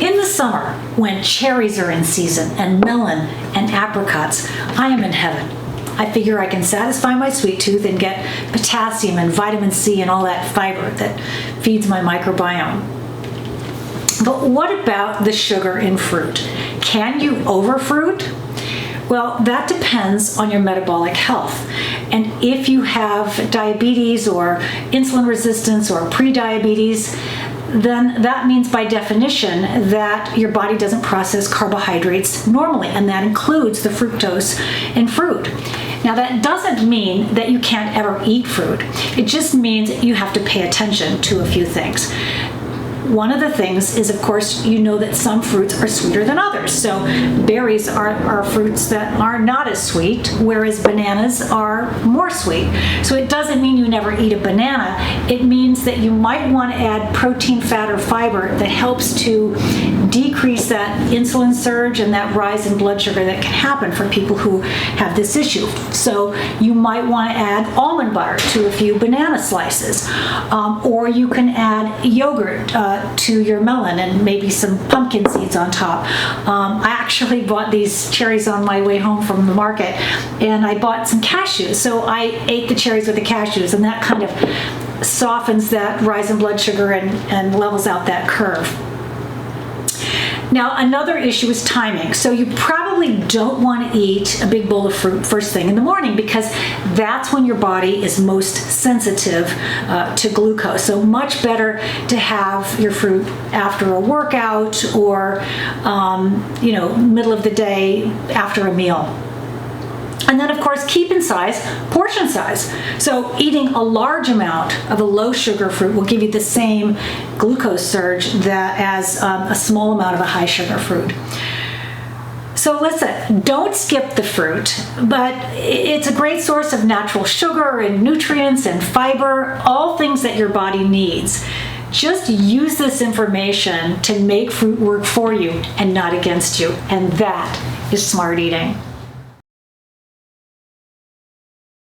In the summer, when cherries are in season and melon and apricots, I am in heaven. I figure I can satisfy my sweet tooth and get potassium and vitamin C and all that fiber that feeds my microbiome. But what about the sugar in fruit? Can you overfruit? Well, that depends on your metabolic health. And if you have diabetes or insulin resistance or prediabetes, then that means by definition that your body doesn't process carbohydrates normally, and that includes the fructose in fruit. Now, that doesn't mean that you can't ever eat fruit. It just means you have to pay attention to a few things. One of the things is, of course, you know that some fruits are sweeter than others. So berries are fruits that are not as sweet, whereas bananas are more sweet. So it doesn't mean you never eat a banana. It means that you might want to add protein, fat, or fiber that helps to decrease that insulin surge and that rise in blood sugar that can happen for people who have this issue. So you might want to add almond butter to a few banana slices, or you can add yogurt to your melon and maybe some pumpkin seeds on top. I actually bought these cherries on my way home from the market, and I bought some cashews. So I ate the cherries with the cashews, and that kind of softens that rise in blood sugar and levels out that curve. Now, another issue is timing. So you probably don't want to eat a big bowl of fruit first thing in the morning, because that's when your body is most sensitive to glucose. So much better to have your fruit after a workout or, middle of the day after a meal. And then, of course, keep in size, portion size. So eating a large amount of a low sugar fruit will give you the same glucose surge as a small amount of a high sugar fruit. So listen, don't skip the fruit, but it's a great source of natural sugar and nutrients and fiber, all things that your body needs. Just use this information to make fruit work for you and not against you. And that is smart eating.